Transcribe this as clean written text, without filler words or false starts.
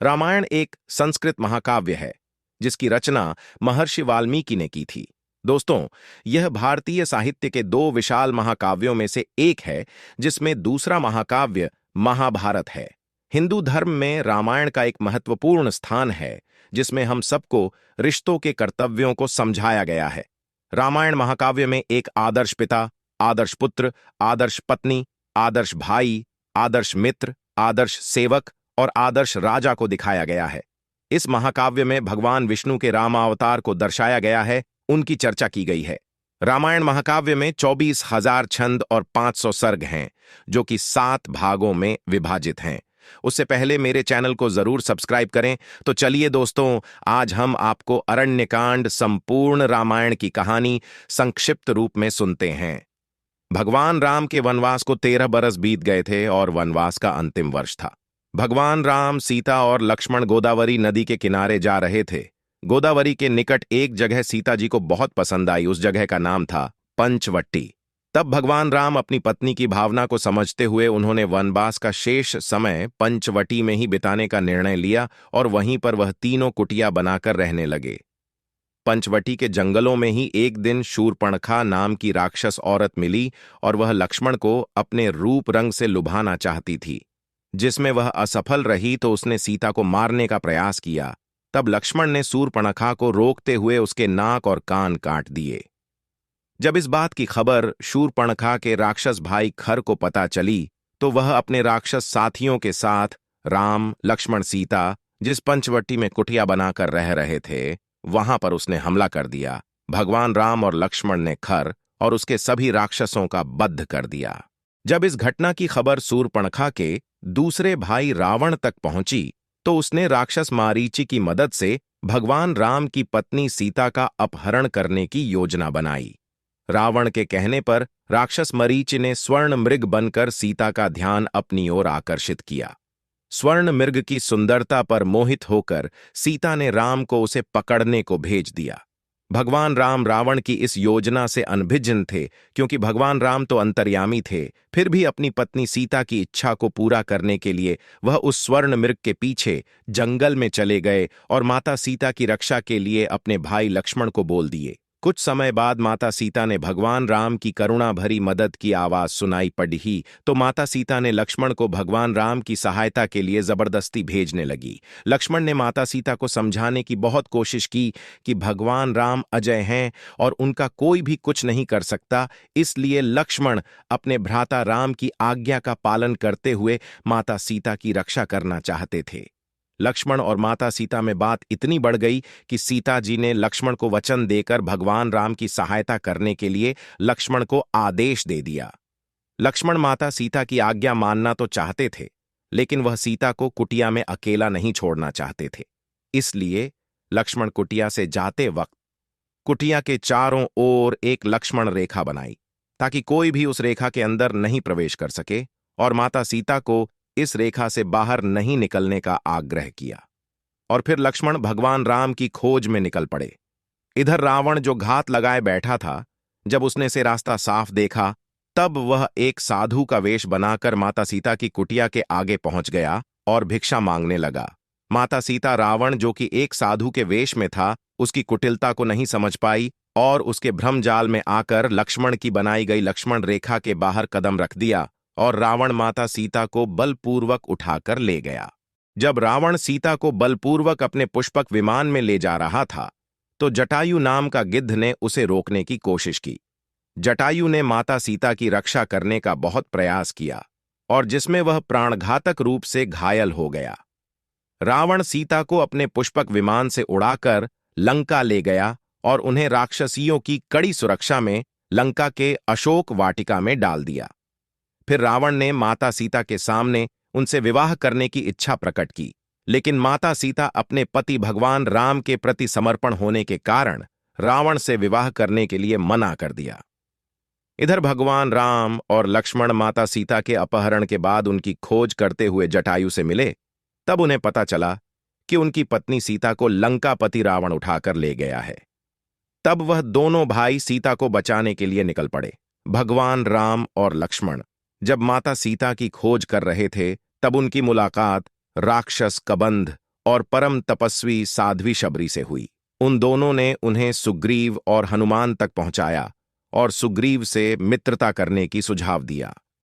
रामायण एक संस्कृत महाकाव्य है जिसकी रचना महर्षि वाल्मीकि ने की थी। दोस्तों, यह भारतीय साहित्य के दो विशाल महाकाव्यों में से एक है जिसमें दूसरा महाकाव्य महाभारत है। हिंदू धर्म में रामायण का एक महत्वपूर्ण स्थान है जिसमें हम सबको रिश्तों के कर्तव्यों को समझाया गया है। रामायण महाकाव्य में एक आदर्श पिता, आदर्श पुत्र, आदर्श पत्नी, आदर्श भाई, आदर्श मित्र, आदर्श सेवक और आदर्श राजा को दिखाया गया है। इस महाकाव्य में भगवान विष्णु के रामावतार को दर्शाया गया है, उनकी चर्चा की गई है। रामायण महाकाव्य में 24,000 छंद और 500 सर्ग हैं, जो कि 7 भागों में विभाजित हैं। उससे पहले मेरे चैनल को जरूर सब्सक्राइब करें। तो चलिए दोस्तों, आज हम आपको अरण्यकांड संपूर्ण रामायण की कहानी संक्षिप्त रूप में सुनते हैं। भगवान राम के वनवास को 13 बरस बीत गए थे और वनवास का अंतिम वर्ष था। भगवान राम, सीता और लक्ष्मण गोदावरी नदी के किनारे जा रहे थे। गोदावरी के निकट एक जगह सीता जी को बहुत पसंद आई। उस जगह का नाम था पंचवटी। तब भगवान राम अपनी पत्नी की भावना को समझते हुए उन्होंने वनवास का शेष समय पंचवटी में ही बिताने का निर्णय लिया और वहीं पर वह तीनों कुटिया बनाकर रहने लगे। पंचवटी के जंगलों में ही एक दिन शूर्पणखा नाम की राक्षस औरत मिली और वह लक्ष्मण को अपने रूप रंग से लुभाना चाहती थी। जिसमें वह असफल रही तो उसने सीता को मारने का प्रयास किया। तब लक्ष्मण ने शूर्पणखा को रोकते हुए उसके नाक और कान काट दिए। जब इस बात की खबर शूर्पणखा के राक्षस भाई खर को पता चली तो वह अपने राक्षस साथियों के साथ राम, लक्ष्मण, सीता जिस पंचवटी में कुटिया बनाकर रह रहे थे वहां पर उसने हमला कर दिया। भगवान राम और लक्ष्मण ने खर और उसके सभी राक्षसों का वध कर दिया। जब इस घटना की खबर शूर्पणखा के दूसरे भाई रावण तक पहुंची तो उसने राक्षस मारीचि की मदद से भगवान राम की पत्नी सीता का अपहरण करने की योजना बनाई। रावण के कहने पर राक्षस मरीचि ने स्वर्ण मृग बनकर सीता का ध्यान अपनी ओर आकर्षित किया। स्वर्ण मृग की सुंदरता पर मोहित होकर सीता ने राम को उसे पकड़ने को भेज दिया। भगवान राम रावण की इस योजना से अनभिज्ञ थे, क्योंकि भगवान राम तो अंतर्यामी थे। फिर भी अपनी पत्नी सीता की इच्छा को पूरा करने के लिए वह उस स्वर्ण मृग के पीछे जंगल में चले गए और माता सीता की रक्षा के लिए अपने भाई लक्ष्मण को बोल दिए। कुछ समय बाद माता सीता ने भगवान राम की करुणा भरी मदद की आवाज सुनाई पड़ी तो माता सीता ने लक्ष्मण को भगवान राम की सहायता के लिए जबरदस्ती भेजने लगी। लक्ष्मण ने माता सीता को समझाने की बहुत कोशिश की कि भगवान राम अजय हैं और उनका कोई भी कुछ नहीं कर सकता। इसलिए लक्ष्मण अपने भ्राता राम की आज्ञा का पालन करते हुए माता सीता की रक्षा करना चाहते थे। लक्ष्मण और माता सीता में बात इतनी बढ़ गई कि सीता जी ने लक्ष्मण को वचन देकर भगवान राम की सहायता करने के लिए लक्ष्मण को आदेश दे दिया। लक्ष्मण माता सीता की आज्ञा मानना तो चाहते थे, लेकिन वह सीता को कुटिया में अकेला नहीं छोड़ना चाहते थे। इसलिए लक्ष्मण कुटिया से जाते वक्त कुटिया के चारों ओर एक लक्ष्मण रेखा बनाई ताकि कोई भी उस रेखा के अंदर नहीं प्रवेश कर सके, और माता सीता को इस रेखा से बाहर नहीं निकलने का आग्रह किया। और फिर लक्ष्मण भगवान राम की खोज में निकल पड़े। इधर रावण जो घात लगाए बैठा था, जब उसने से रास्ता साफ देखा तब वह एक साधु का वेश बनाकर माता सीता की कुटिया के आगे पहुंच गया और भिक्षा मांगने लगा। माता सीता रावण, जो कि एक साधु के वेश में था, उसकी कुटिलता को नहीं समझ पाई और उसके भ्रमजाल में आकर लक्ष्मण की बनाई गई लक्ष्मण रेखा के बाहर कदम रख दिया और रावण माता सीता को बलपूर्वक उठाकर ले गया। जब रावण सीता को बलपूर्वक अपने पुष्पक विमान में ले जा रहा था तो जटायु नाम का गिद्ध ने उसे रोकने की कोशिश की। जटायु ने माता सीता की रक्षा करने का बहुत प्रयास किया और जिसमें वह प्राणघातक रूप से घायल हो गया। रावण सीता को अपने पुष्पक विमान से उड़ाकर लंका ले गया और उन्हें राक्षसियों की कड़ी सुरक्षा में लंका के अशोक वाटिका में डाल दिया। फिर रावण ने माता सीता के सामने उनसे विवाह करने की इच्छा प्रकट की, लेकिन माता सीता अपने पति भगवान राम के प्रति समर्पण होने के कारण रावण से विवाह करने के लिए मना कर दिया। इधर भगवान राम और लक्ष्मण माता सीता के अपहरण के बाद उनकी खोज करते हुए जटायु से मिले। तब उन्हें पता चला कि उनकी पत्नी सीता को लंकापति रावण उठाकर ले गया है। तब वह दोनों भाई सीता को बचाने के लिए निकल पड़े। भगवान राम और लक्ष्मण जब माता सीता की खोज कर रहे थे तब उनकी मुलाकात राक्षस कबंध और परम तपस्वी साध्वी शबरी से हुई। उन दोनों ने उन्हें सुग्रीव और हनुमान तक पहुंचाया और सुग्रीव से मित्रता करने की सुझाव दिया।